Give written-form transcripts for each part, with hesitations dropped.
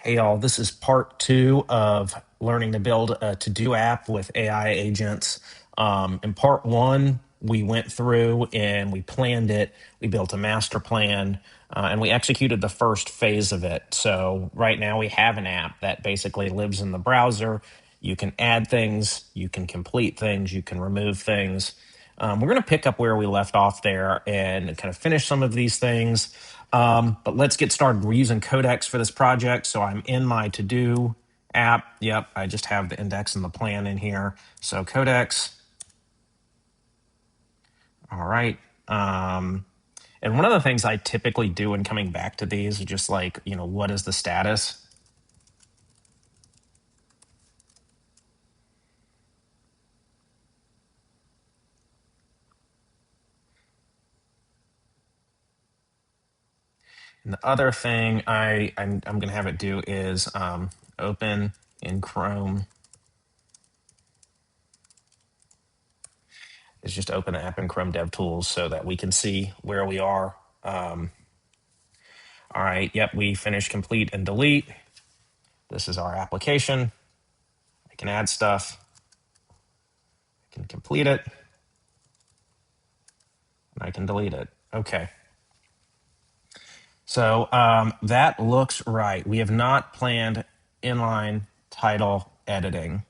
Hey y'all, this is part two of learning to build a to-do app with AI agents. In part one, we went through and we planned it. We built a master plan and we executed the first phase of it. So right now we have an app that basically lives in the browser. You can add things, you can complete things, you can remove things. We're going to pick up where we left off there and kind of finish some of these things. But let's get started. We're using Codex for this project. So I'm in my to-do app. Yep, I just have the index and the plan in here. So Codex. All right. And one of the things I typically do when coming back to these is just like, what is the status? And the other thing I'm going to have it do is open in Chrome. Is just open the app in Chrome DevTools so that we can see where we are. All right, yep, we finished complete and delete. This is our application. I can add stuff. I can complete it. And I can delete it. Okay. So that looks right. We have not planned inline title editing.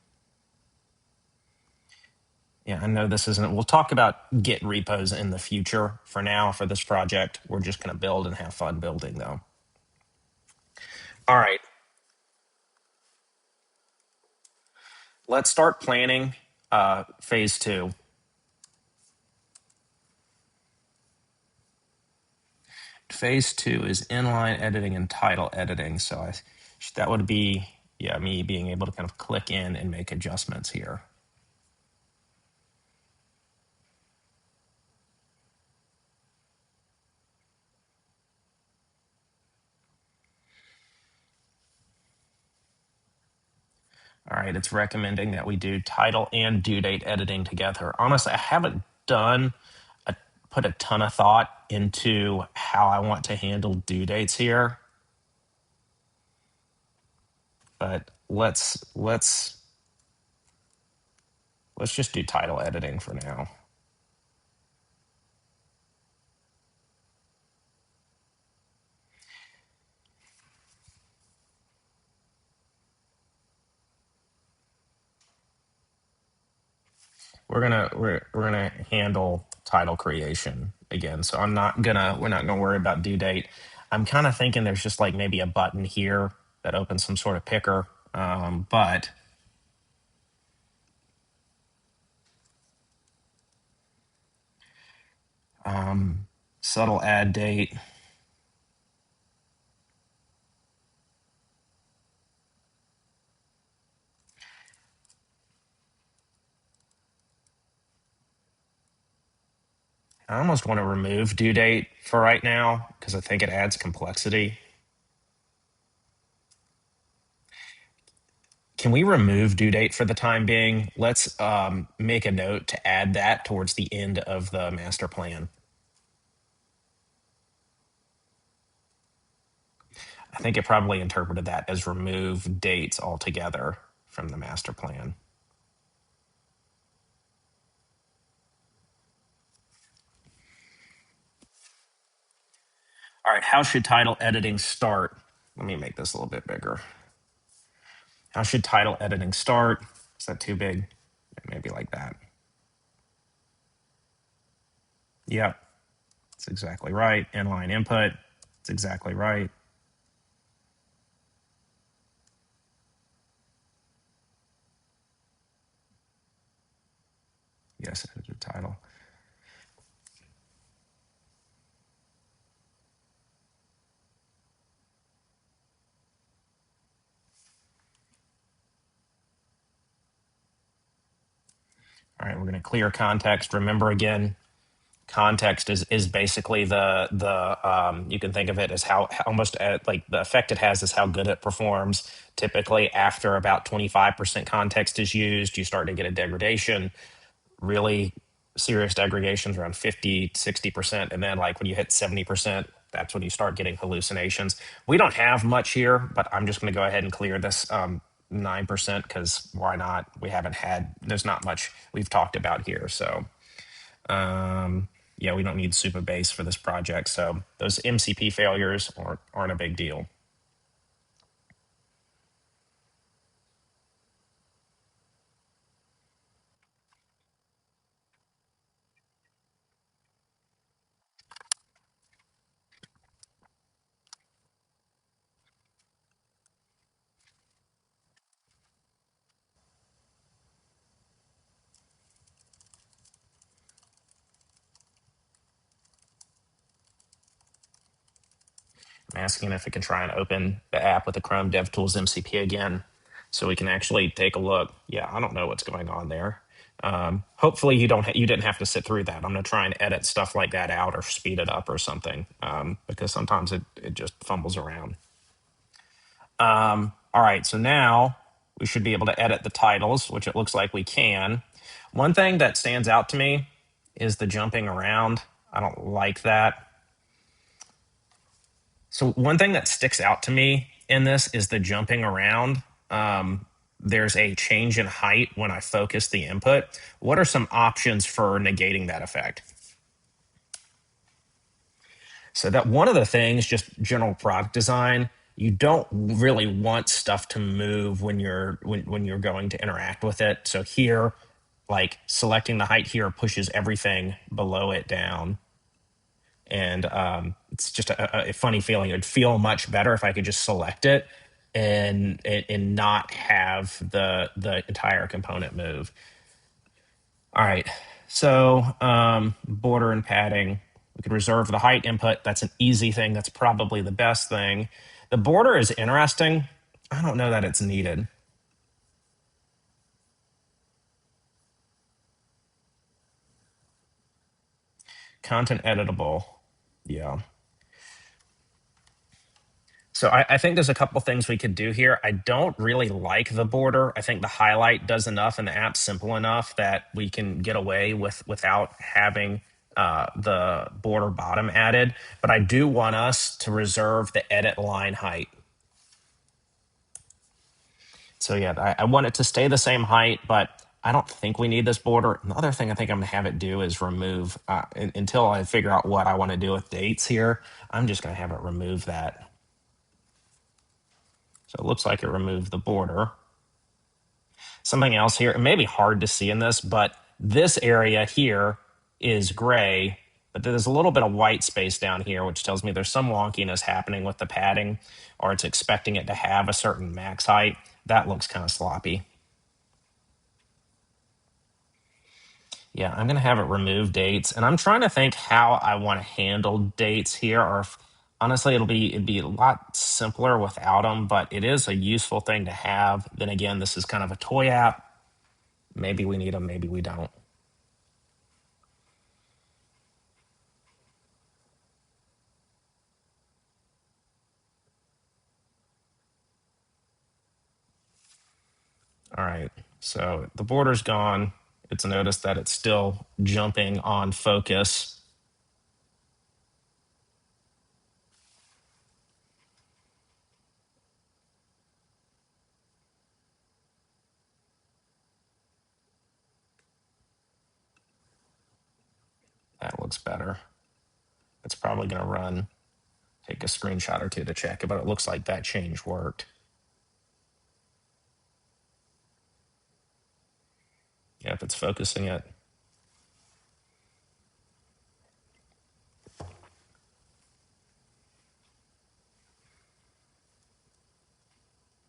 Yeah, I know this isn't, we'll talk about Git repos in the future. For now, for this project, we're just going to build and have fun building though. All right. Let's start planning phase two. Phase two is inline editing and title editing. So that would be, me being able to kind of click in and make adjustments here. All right, it's recommending that we do title and due date editing together. Honestly, I haven't put a ton of thought into how I want to handle due dates here. But let's just do title editing for now. We're gonna handle title creation again. So we're not gonna worry about due date. I'm kind of thinking there's just like maybe a button here that opens some sort of picker, but subtle add date. I almost want to remove due date for right now because I think it adds complexity. Can we remove due date for the time being? Let's make a note to add that towards the end of the master plan. I think it probably interpreted that as remove dates altogether from the master plan. All right, how should title editing start? Let me make this a little bit bigger. How should title editing start? Is that too big? Maybe like that. Yep, that's exactly right. Inline input, it's exactly right. Yes, editor title. All right, we're going to clear context. Remember again, context is basically the you can think of it as how almost like the effect it has is how good it performs. Typically, after about 25% context is used, you start to get a degradation. Really serious degradations around 50, 60%, and then like when you hit 70%, that's when you start getting hallucinations. We don't have much here, but I'm just going to go ahead and clear this 9% because why not? We haven't had, there's not much we've talked about here. So yeah, we don't need Supabase for this project. So those MCP failures aren't a big deal. I'm asking if it can try and open the app with the Chrome DevTools MCP again so we can actually take a look. Yeah, I don't know what's going on there. Hopefully you didn't have to sit through that. I'm going to try and edit stuff like that out or speed it up or something because sometimes it just fumbles around. All right, so now we should be able to edit the titles, which it looks like we can. One thing that stands out to me is the jumping around. I don't like that. So one thing that sticks out to me in this is the jumping around. There's a change in height when I focus the input. What are some options for negating that effect? So that one of the things, just general product design, you don't really want stuff to move when you're going to interact with it. So here, like selecting the height here pushes everything below it down. And it's just a funny feeling. It would feel much better if I could just select it and not have the entire component move. All right, so border and padding. We could reserve the height input. That's an easy thing. That's probably the best thing. The border is interesting. I don't know that it's needed. Content editable. Yeah. So I think there's a couple things we could do here. I don't really like the border. I think the highlight does enough and the app's simple enough that we can get away without having the border bottom added. But I do want us to reserve the edit line height. So yeah, I want it to stay the same height, but I don't think we need this border. The other thing I think I'm gonna have it do is remove, until I figure out what I wanna do with dates here, I'm just gonna have it remove that. So it looks like it removed the border. Something else here, it may be hard to see in this, but this area here is gray, but there's a little bit of white space down here, which tells me there's some wonkiness happening with the padding, or it's expecting it to have a certain max height. That looks kind of sloppy. Yeah, I'm going to have it remove dates, and I'm trying to think how I want to handle dates here, or if, honestly, it'd be a lot simpler without them, but it is a useful thing to have. Then again, this is kind of a toy app. Maybe we need them, maybe we don't. All right, so the border's gone. It's noticed that it's still jumping on focus. That looks better. It's probably going to run, take a screenshot or two to check it, but it looks like that change worked. Yeah, if it's focusing it.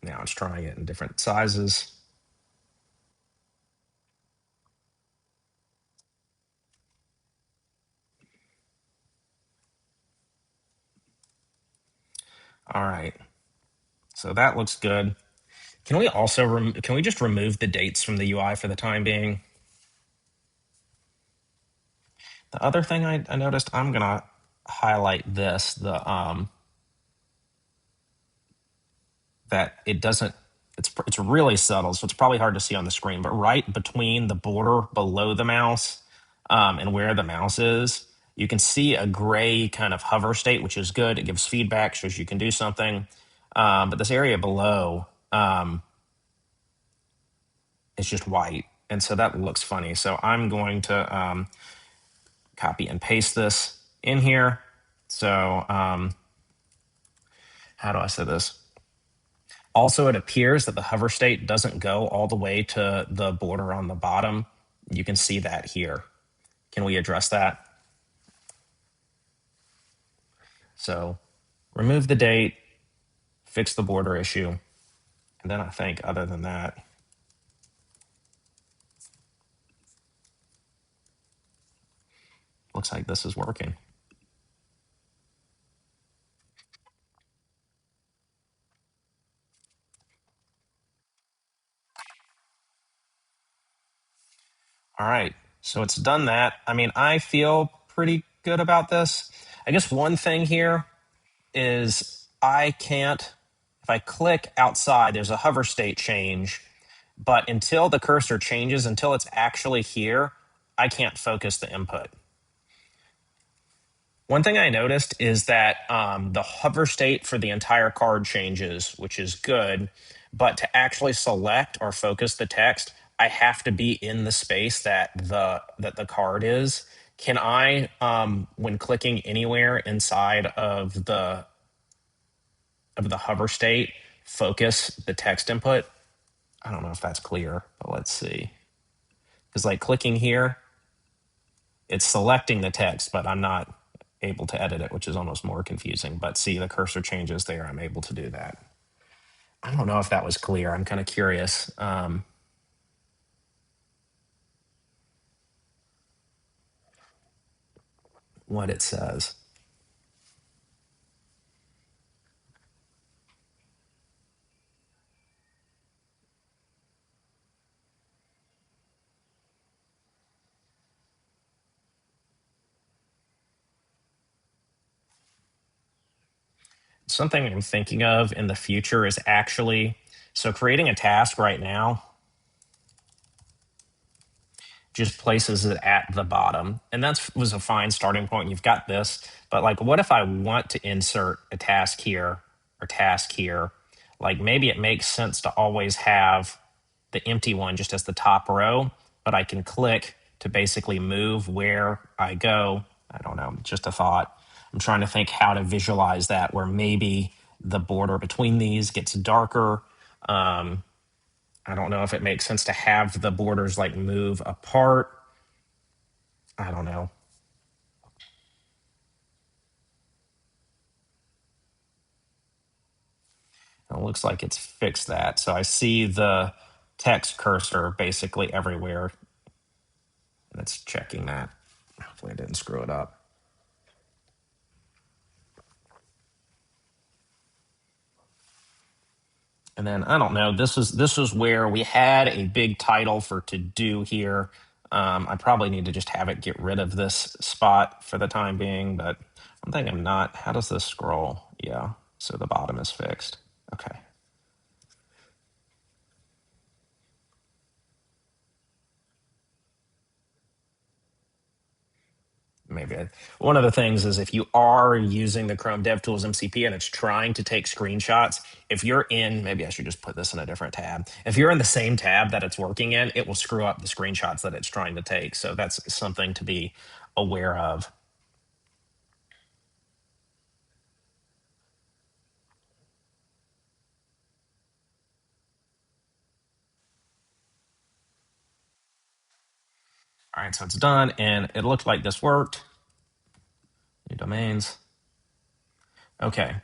Now it's trying it in different sizes. All right, so that looks good. Can we also can we just remove the dates from the UI for the time being? The other thing I noticed, I'm gonna highlight this, that it doesn't, it's really subtle, so it's probably hard to see on the screen, but right between the border below the mouse and where the mouse is, You can see a gray kind of hover state, which is good. It gives feedback, shows you can do something. But this area below is just white. And so that looks funny. So I'm going to copy and paste this in here. So how do I say this? Also, it appears that the hover state doesn't go all the way to the border on the bottom. You can see that here. Can we address that? So remove the date, fix the border issue. And then I think other than that, looks like this is working. All right, so it's done that. I mean, I feel pretty good about this. I guess one thing here is I can't, if I click outside, there's a hover state change, but until the cursor changes, until it's actually here, I can't focus the input. One thing I noticed is that the hover state for the entire card changes, which is good, but to actually select or focus the text, I have to be in the space that the card is. Can I, when clicking anywhere inside of the hover state, focus the text input? I don't know if that's clear, but let's see. Because like clicking here, it's selecting the text, but I'm not able to edit it, which is almost more confusing. But see, the cursor changes there. I'm able to do that. I don't know if that was clear. I'm kind of curious what it says. Something I'm thinking of in the future is actually, so creating a task right now just places it at the bottom. And that was a fine starting point. You've got this, but like, what if I want to insert a task here or task here? Like maybe it makes sense to always have the empty one just as the top row, but I can click to basically move where I go. I don't know, just a thought. I'm trying to think how to visualize that where maybe the border between these gets darker. I don't know if it makes sense to have the borders like move apart. I don't know. It looks like it's fixed that. So I see the text cursor basically everywhere. And it's checking that. Hopefully I didn't screw it up. And then I don't know. This is where we had a big title for to do here. I probably need to just have it get rid of this spot for the time being, but one thing I'm not. How does this scroll? Yeah, so the bottom is fixed. Okay. Maybe one of the things is if you are using the Chrome DevTools MCP and it's trying to take screenshots, if you're in, maybe I should just put this in a different tab. If you're in the same tab that it's working in, it will screw up the screenshots that it's trying to take. So that's something to be aware of. All right, so it's done and it looked like this worked. New domains. Okay.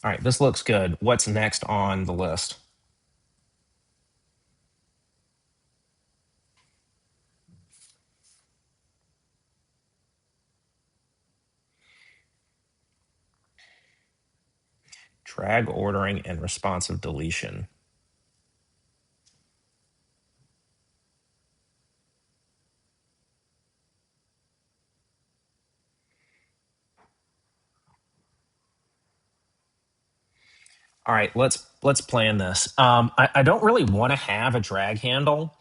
All right, this looks good. What's next on the list? Drag ordering and responsive deletion. All right, let's plan this. I don't really want to have a drag handle.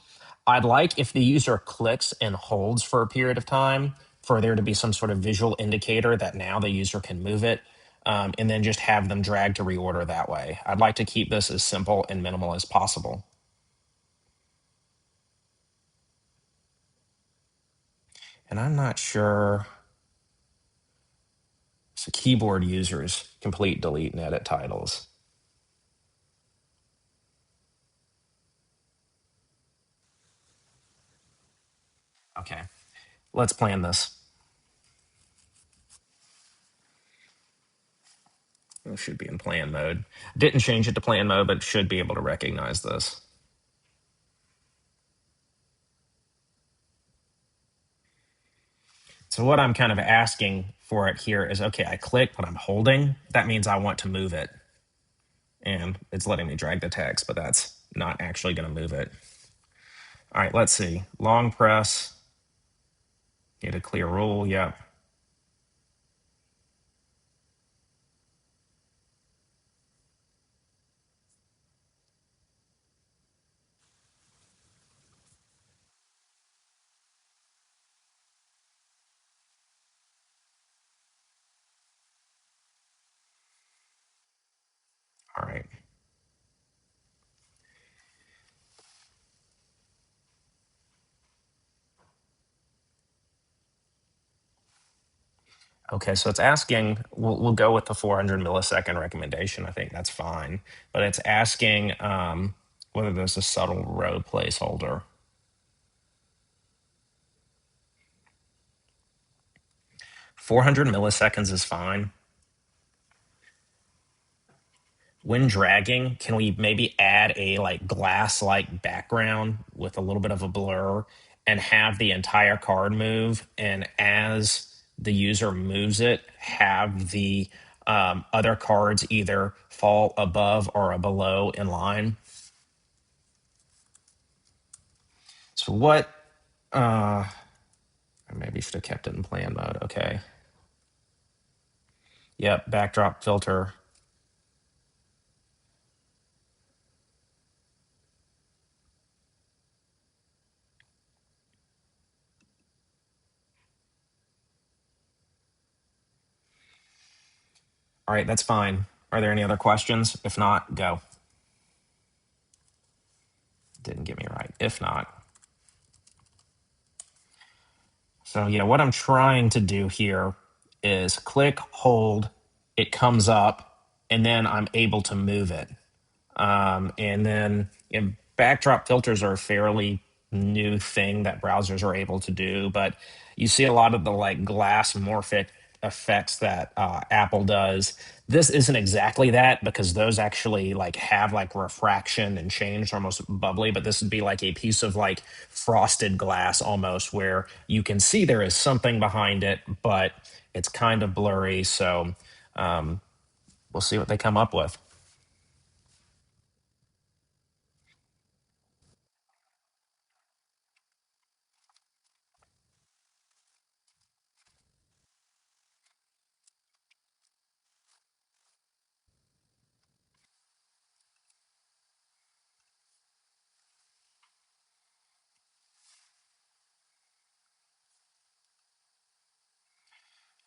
I'd like if the user clicks and holds for a period of time for there to be some sort of visual indicator that now the user can move it, and then just have them drag to reorder that way. I'd like to keep this as simple and minimal as possible. And I'm not sure. So keyboard users complete, delete, and edit titles. Okay, let's plan this. It should be in plan mode. Didn't change it to plan mode, but should be able to recognize this. So what I'm kind of asking for it here is, okay, I click, but I'm holding. That means I want to move it. And it's letting me drag the text, but that's not actually going to move it. All right, let's see. Long press. Get a clear rule. Yep. All right. Okay, so it's asking, we'll go with the 400 millisecond recommendation. I think that's fine. But it's asking whether there's a subtle row placeholder. 400 milliseconds is fine. When dragging, can we maybe add a like glass-like background with a little bit of a blur and have the entire card move? And as the user moves it, have the other cards either fall above or below in line. So what? Maybe should have kept it in plan mode. Okay. Yep. Backdrop filter. All right, that's fine. Are there any other questions? If not, go. Didn't get me right. If not. So yeah, what I'm trying to do here is click, hold, it comes up, and then I'm able to move it. And then backdrop filters are a fairly new thing that browsers are able to do, but you see a lot of the like glass morphic effects that Apple does. This isn't exactly that because those actually like have like refraction and change, almost bubbly, but this would be like a piece of like frosted glass almost where you can see there is something behind it, but it's kind of blurry. So we'll see what they come up with.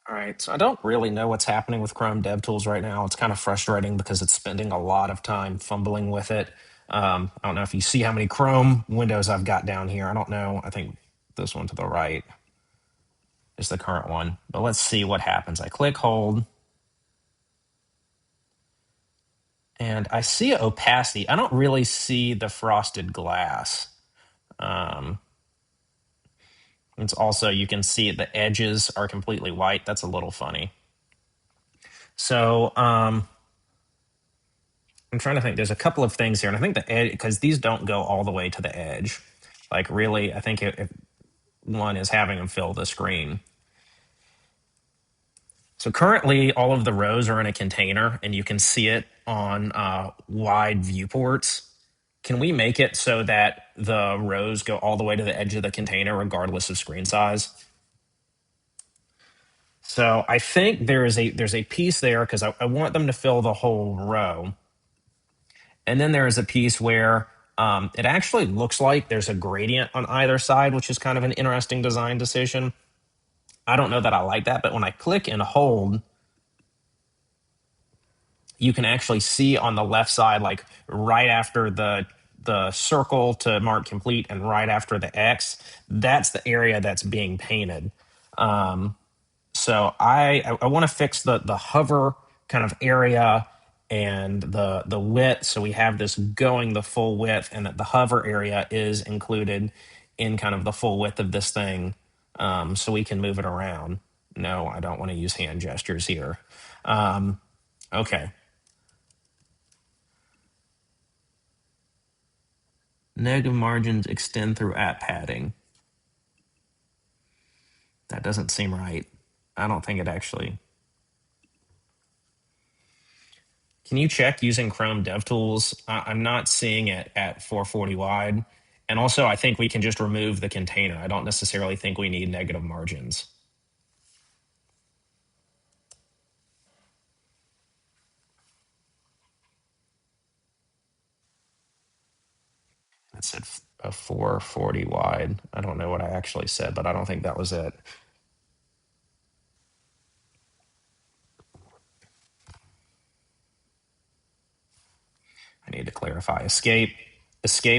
All right, so I don't really know what's happening with Chrome DevTools right now. It's kind of frustrating because it's spending a lot of time fumbling with it. I don't know if you see how many Chrome windows I've got down here. I don't know. I think this one to the right is the current one. But let's see what happens. I click hold. And I see opacity. I don't really see the frosted glass. It's also, you can see the edges are completely white. That's a little funny. So I'm trying to think. There's a couple of things here, and I think the edge, because these don't go all the way to the edge. Like really, I think if one is having them fill the screen. So currently, all of the rows are in a container, and you can see it on wide viewports. Can we make it so that the rows go all the way to the edge of the container, regardless of screen size? So I think there's a piece there because I want them to fill the whole row. And then there is a piece where It actually looks like there's a gradient on either side, which is kind of an interesting design decision. I don't know that I like that, but when I click and hold, you can actually see on the left side, like right after the circle to mark complete and right after the X, that's the area that's being painted. So I want to fix the hover kind of area and the width. So we have this going the full width, and that the hover area is included in kind of the full width of this thing, so we can move it around. No, I don't want to use hand gestures here. Okay. Negative margins extend through app padding. That doesn't seem right. I don't think it actually. Can you check using Chrome DevTools? I'm not seeing it at 440 wide. And also, I think we can just remove the container. I don't necessarily think we need negative margins. It said a 440 wide. I don't know what I actually said, but I don't think that was it. I need to clarify. Escape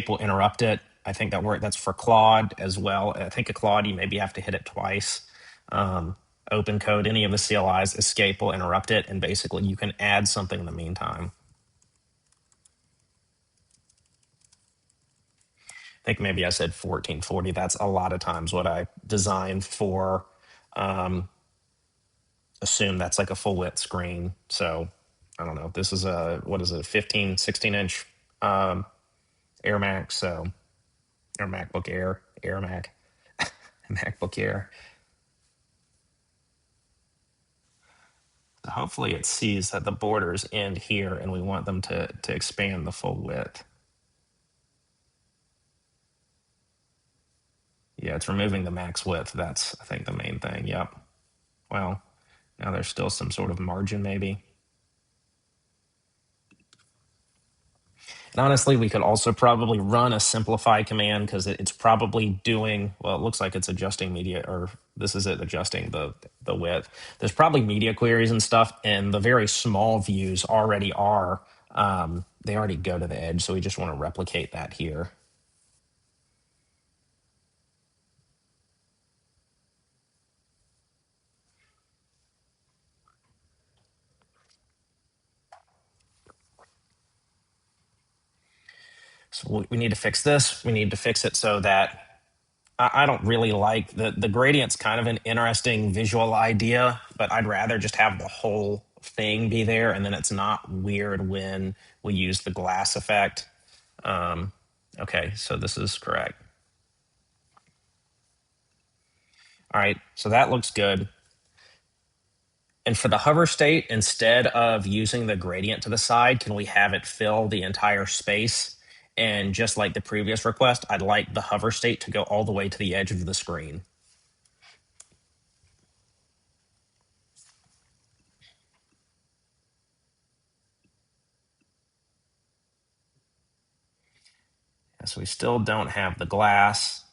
will interrupt it. I think that's for Claude as well. I think a Claude, you maybe have to hit it twice. Open code, any of the CLIs, escape will interrupt it, and basically you can add something in the meantime. I think maybe I said 1440. That's a lot of times what I designed for. Assume that's like a full width screen. So I don't know. This is what is it, 15, 16-inch Air Max. So, or MacBook Air Mac, MacBook Air. So hopefully it sees that the borders end here and we want them to expand the full width. Yeah, it's removing the max width. That's, I think, the main thing. Yep. Well, now there's still some sort of margin maybe. And honestly, we could also probably run a simplify command because it's probably doing, well, it looks like it's adjusting media, or this is it adjusting the width. There's probably media queries and stuff, and the very small views already are, they already go to the edge. So we just want to replicate that here. So we need to fix this. We need to fix it so that I don't really like the gradient's kind of an interesting visual idea, but I'd rather just have the whole thing be there, and then it's not weird when we use the glass effect. Okay, so this is correct. All right, so that looks good. And for the hover state, instead of using the gradient to the side, can we have it fill the entire space? And just like the previous request, I'd like the hover state to go all the way to the edge of the screen. So we still don't have the glass.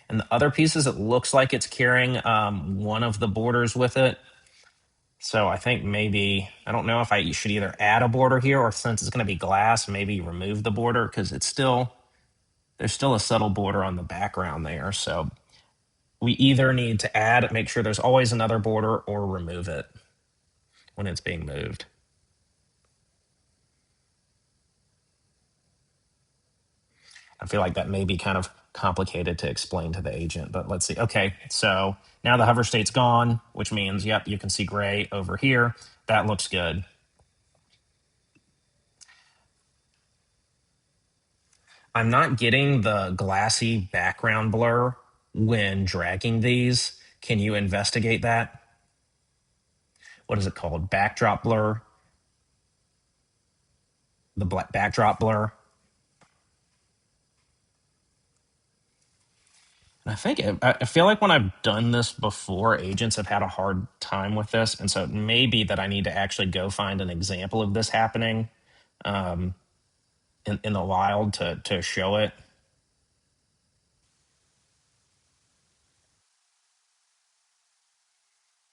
And the other pieces, it looks like it's carrying one of the borders with it. So I think maybe, I don't know if I should either add a border here, or since it's going to be glass, maybe remove the border, because it's still, there's still a subtle border on the background there. So we either need to add, make sure there's always another border, or remove it when it's being moved. I feel like that may be kind of complicated to explain to the agent, but let's see. Okay, so now the hover state's gone, which means, yep, you can see gray over here. That looks good. I'm not getting the glassy background blur when dragging these. Can you investigate that? What is it called? Backdrop blur? The black backdrop blur? I think I feel like when I've done this before, agents have had a hard time with this, and so it may be that I need to actually go find an example of this happening. in the wild to show it.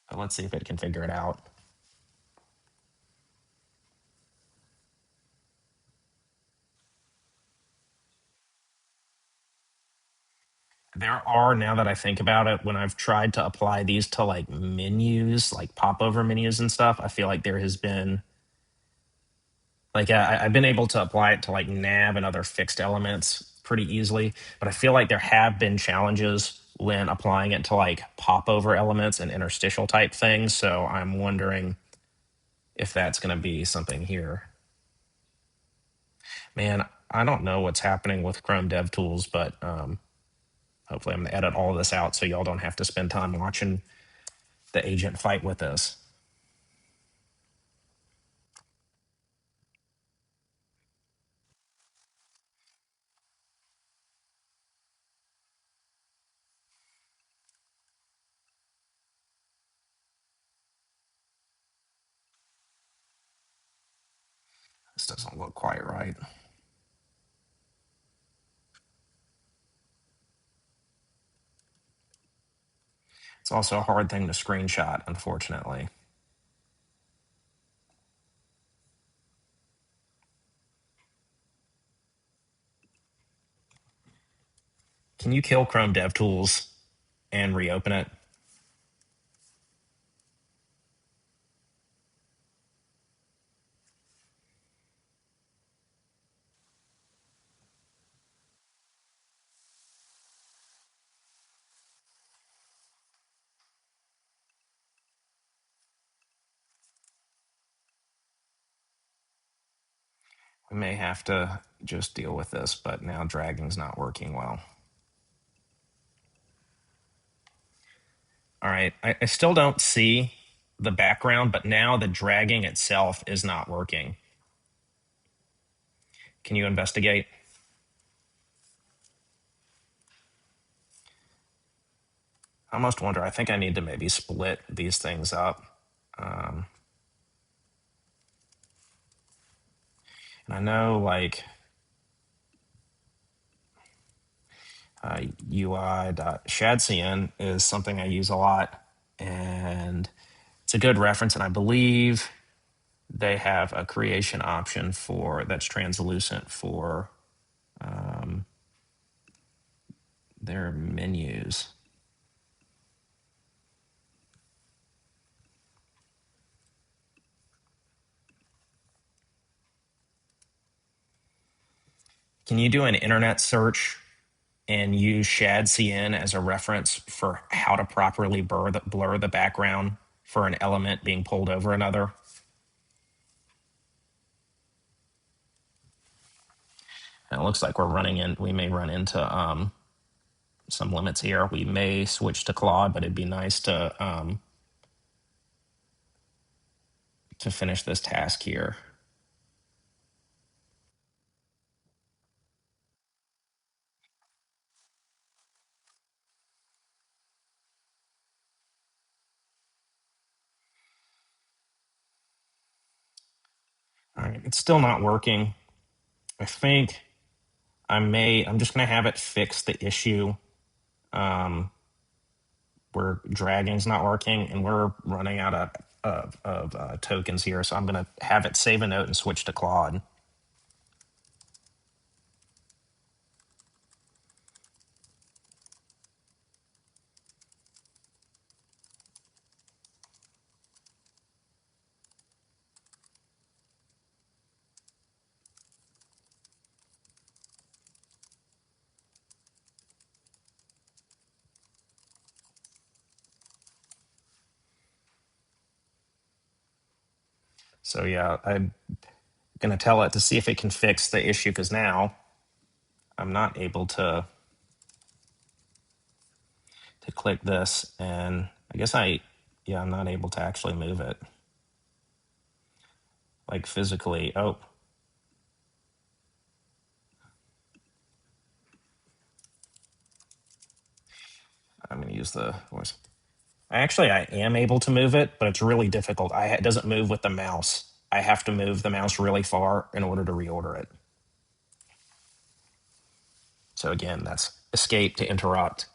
But let's see if it can figure it out. There are, now that I think about it, when I've tried to apply these to like menus, like popover menus and stuff, I feel like there has been like I've been able to apply it to like nav and other fixed elements pretty easily, but I feel like there have been challenges when applying it to like popover elements and interstitial type things. So I'm wondering if that's going to be something here. Man, I don't know what's happening with Chrome DevTools, but hopefully I'm going to edit all of this out so y'all don't have to spend time watching the agent fight with this. This doesn't look quite right. It's also a hard thing to screenshot, unfortunately. Can you kill Chrome DevTools and reopen it? We may have to just deal with this, but now dragging's not working well. All right, I still don't see the background, but now the dragging itself is not working. Can you investigate? I almost wonder, I think I need to maybe split these things up. Um, and I know like UI.shadcn is something I use a lot, and it's a good reference, and I believe they have a creation option for that's translucent for their menus. Can you do an internet search and use ShadCN as a reference for how to properly blur the background for an element being pulled over another? And it looks like we may run into some limits here. We may switch to Claude, but it'd be nice to finish this task here. All right, it's still not working. I think I'm just going to have it fix the issue where dragging's not working, and we're running out of tokens here. So I'm going to have it save a note and switch to Claude. So yeah, I'm going to tell it to see if it can fix the issue, because now I'm not able to click this, and I guess I'm not able to actually move it like physically. Oh, I'm going to use the voice. Actually, I am able to move it, but it's really difficult. It doesn't move with the mouse. I have to move the mouse really far in order to reorder it. So again, that's escape to interrupt.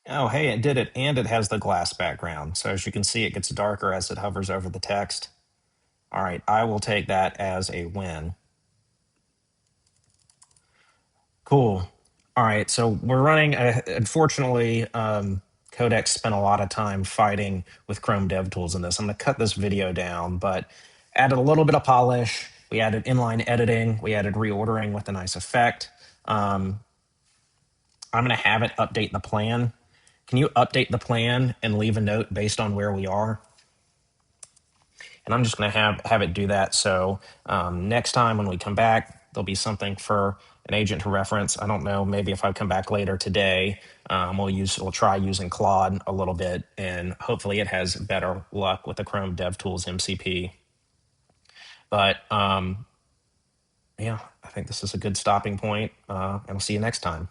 Oh, hey, it did it, and it has the glass background. So as you can see, it gets darker as it hovers over the text. All right, I will take that as a win. Cool. All right, so we're running. Unfortunately, Codex spent a lot of time fighting with Chrome DevTools in this. I'm going to cut this video down, but added a little bit of polish. We added inline editing. We added reordering with a nice effect. I'm going to have it update the plan. Can you update the plan and leave a note based on where we are? And I'm just going to have it do that. So next time when we come back, there'll be something for an agent to reference. I don't know. Maybe if I come back later today, we'll try using Claude a little bit, and hopefully it has better luck with the Chrome DevTools MCP. But yeah, I think this is a good stopping point, and I'll see you next time.